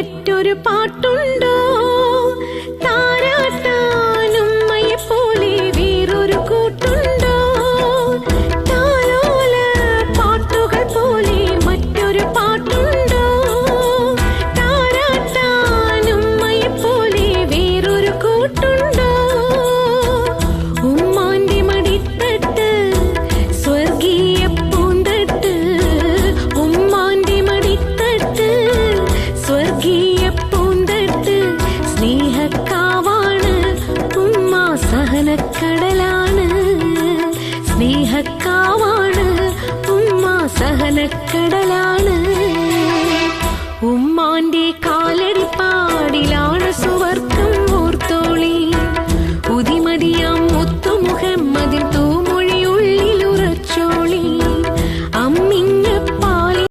മറ്റൊരു പാട്ടുണ്ടോ? താരാട്ടാനുമ്മയെ പോലെ വേറൊരു കൂട്ടുണ്ടോ? താലോല പാട്ടുകൾ പോലെ മറ്റൊരു പാട്ടുണ്ടോ? താരാട്ടാനുമ്മയെ പോലെ വേറൊരു കൂട്ടുണ്ടോ? ഉമ്മാന്റെ മടിത്തട്ട് സ്വർഗീയ പൂന്തട്ട്, ഉമ്മാന്റെ മടിത്തട്ട് സ്വർഗീയ പൂന്തട്ട്. സ്നേഹക്കാവാണ് ഉമ്മ, സഹനക്കടലാണ്. സ്നേഹക്കാവാണ് ഉമ്മ, സഹനക്കടലാണ്. ഉമ്മാന്റെ